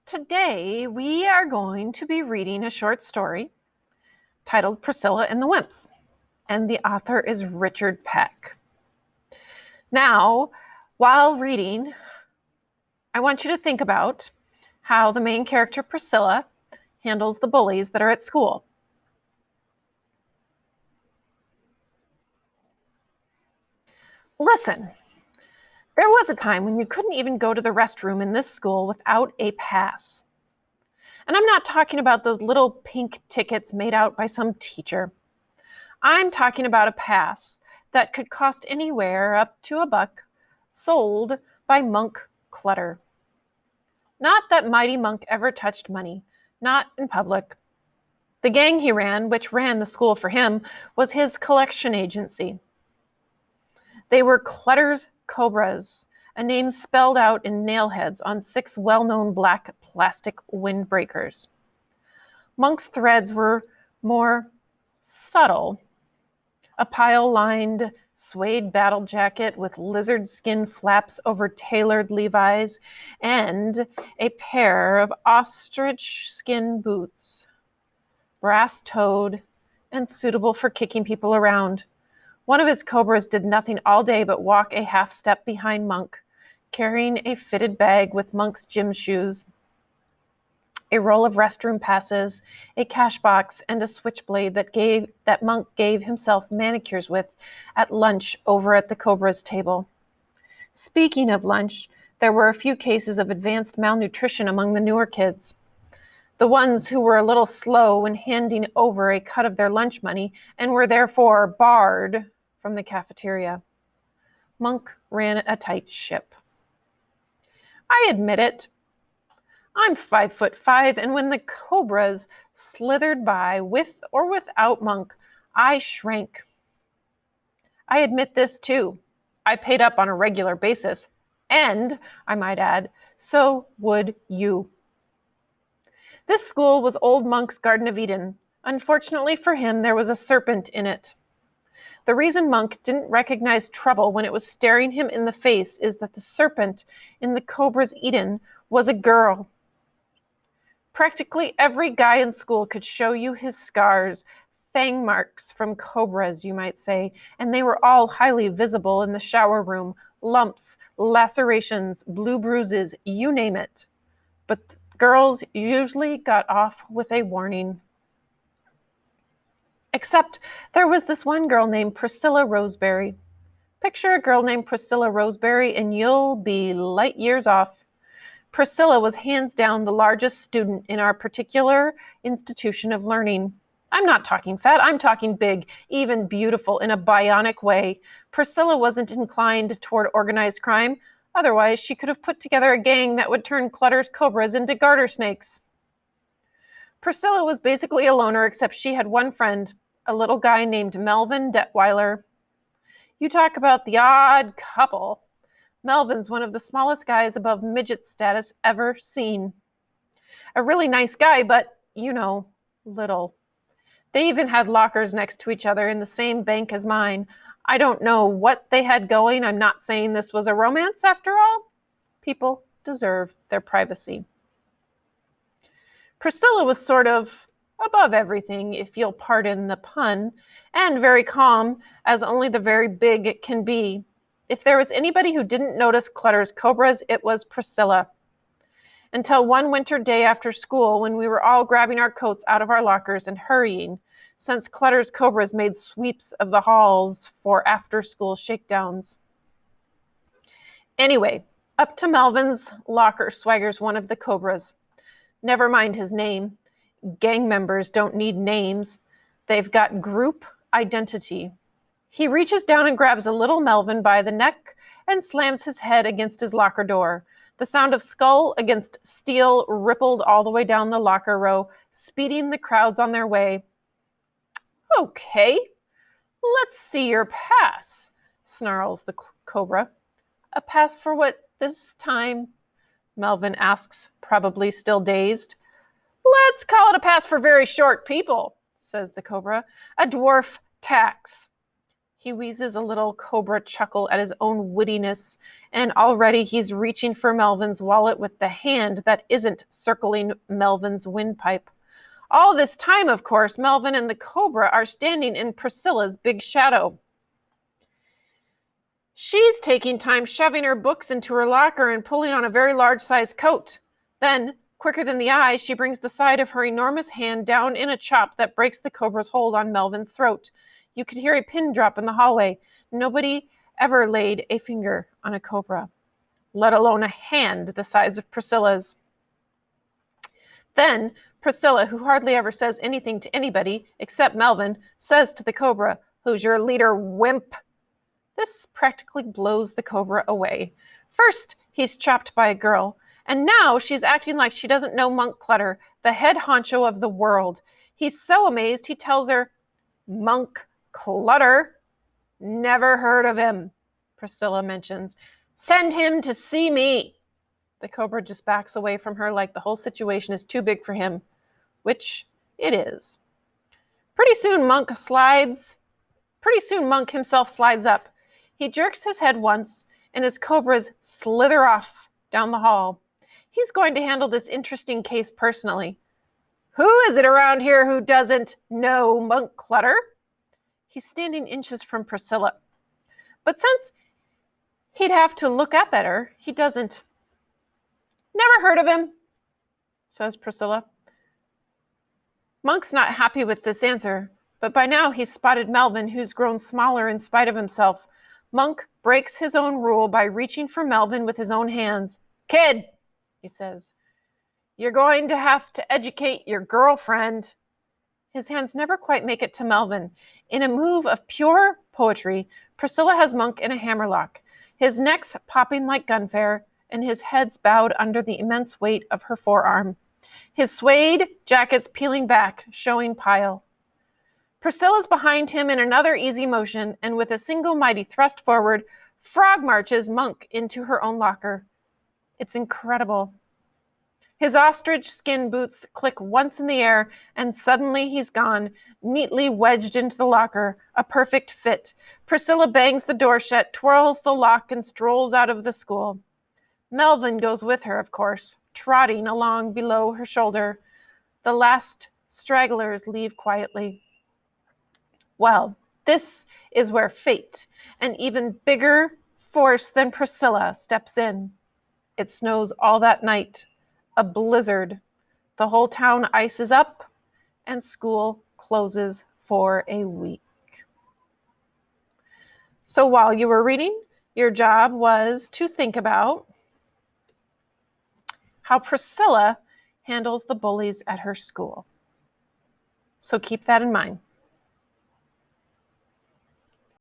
Today, we are going to be reading a short story titled Priscilla and the Wimps, and the author is Richard Peck. Now, while reading, I want you to think about how the main character, Priscilla, handles the bullies that are at school. Listen, there was a time when you couldn't even go to the restroom in this school without a pass. And I'm not talking about those little pink tickets made out by some teacher. I'm talking about a pass that could cost anywhere up to $1, sold by Monk Clutter. Not that mighty Monk ever touched money, not in public. The gang he ran, which ran the school for him, was his collection agency. They were Clutter's Cobras, a name spelled out in nailheads on 6 well-known black plastic windbreakers. Monk's threads were more subtle. A pile-lined suede battle jacket with lizard skin flaps over tailored Levi's, and a pair of ostrich skin boots, brass-toed and suitable for kicking people around. One of his Cobras did nothing all day but walk a half step behind Monk, carrying a fitted bag with Monk's gym shoes, a roll of restroom passes, a cash box, and a switchblade that Monk gave himself manicures with at lunch over at the Cobra's table. Speaking of lunch, there were a few cases of advanced malnutrition among the newer kids. The ones who were a little slow in handing over a cut of their lunch money and were therefore barred from the cafeteria. Monk ran a tight ship. I admit it. I'm 5'5", and when the Cobras slithered by with or without Monk, I shrank. I admit this too. I paid up on a regular basis, and, I might add, so would you. This school was old Monk's Garden of Eden. Unfortunately for him, there was a serpent in it. The reason Monk didn't recognize trouble when it was staring him in the face is that the serpent in the Cobra's Eden was a girl. Practically every guy in school could show you his scars, fang marks from cobras, you might say, and they were all highly visible in the shower room, lumps, lacerations, blue bruises, you name it. But girls usually got off with a warning. Except there was this one girl named Priscilla Roseberry. Picture a girl named Priscilla Roseberry and you'll be light years off. Priscilla was hands down the largest student in our particular institution of learning. I'm not talking fat, I'm talking big, even beautiful in a bionic way. Priscilla wasn't inclined toward organized crime. Otherwise, she could have put together a gang that would turn Clutter's Cobras into garter snakes. Priscilla was basically a loner, except she had one friend, a little guy named Melvin Detweiler. You talk about the odd couple. Melvin's one of the smallest guys above midget status ever seen. A really nice guy, but, little. They even had lockers next to each other in the same bank as mine. I don't know what they had going. I'm not saying this was a romance after all. People deserve their privacy. Priscilla was sort of above everything, if you'll pardon the pun, and very calm, as only the very big can be. If there was anybody who didn't notice Clutter's Cobras, it was Priscilla. Until one winter day after school, when we were all grabbing our coats out of our lockers and hurrying, since Clutter's Cobras made sweeps of the halls for after-school shakedowns. Anyway, up to Melvin's locker swaggers one of the Cobras. Never mind his name. Gang members don't need names. They've got group identity. He reaches down and grabs a little Melvin by the neck and slams his head against his locker door. The sound of skull against steel rippled all the way down the locker row, speeding the crowds on their way. Okay, let's see your pass, snarls the Cobra. A pass for what this time? Melvin asks, probably still dazed. Let's call it a pass for very short people, says the Cobra. A dwarf tax. He wheezes a little cobra chuckle at his own wittiness, and already he's reaching for Melvin's wallet with the hand that isn't circling Melvin's windpipe. All this time, of course, Melvin and the cobra are standing in Priscilla's big shadow. She's taking time shoving her books into her locker and pulling on a very large-sized coat. Then, quicker than the eye, she brings the side of her enormous hand down in a chop that breaks the cobra's hold on Melvin's throat. You could hear a pin drop in the hallway. Nobody ever laid a finger on a cobra, let alone a hand the size of Priscilla's. Then, Priscilla, who hardly ever says anything to anybody except Melvin, says to the cobra, "Who's your leader, wimp?" This practically blows the cobra away. First, he's chopped by a girl, and now she's acting like she doesn't know Monk Clutter, the head honcho of the world. He's so amazed he tells her, "Monk Clutter? Never heard of him," Priscilla mentions. "Send him to see me." The cobra just backs away from her like the whole situation is too big for him, which it is. Pretty soon Monk himself slides up. He jerks his head once, and his cobras slither off down the hall. He's going to handle this interesting case personally. "Who is it around here who doesn't know Monk Clutter?" He's standing inches from Priscilla. But since he'd have to look up at her, he doesn't. "Never heard of him," says Priscilla. Monk's not happy with this answer, but by now he's spotted Melvin, who's grown smaller in spite of himself. Monk breaks his own rule by reaching for Melvin with his own hands. "Kid," he says, "you're going to have to educate your girlfriend." His hands never quite make it to Melvin. In a move of pure poetry, Priscilla has Monk in a hammerlock, his neck's popping like gunfire, and his head's bowed under the immense weight of her forearm. His suede jacket's peeling back, showing pile. Priscilla's behind him in another easy motion, and with a single mighty thrust forward, frog marches Monk into her own locker. It's incredible. His ostrich skin boots click once in the air, and suddenly he's gone, neatly wedged into the locker, a perfect fit. Priscilla bangs the door shut, twirls the lock, and strolls out of the school. Melvin goes with her, of course, trotting along below her shoulder. The last stragglers leave quietly. Well, this is where fate, an even bigger force than Priscilla, steps in. It snows all that night. A blizzard. The whole town ices up, and school closes for a week. So while you were reading, your job was to think about how Priscilla handles the bullies at her school. So keep that in mind.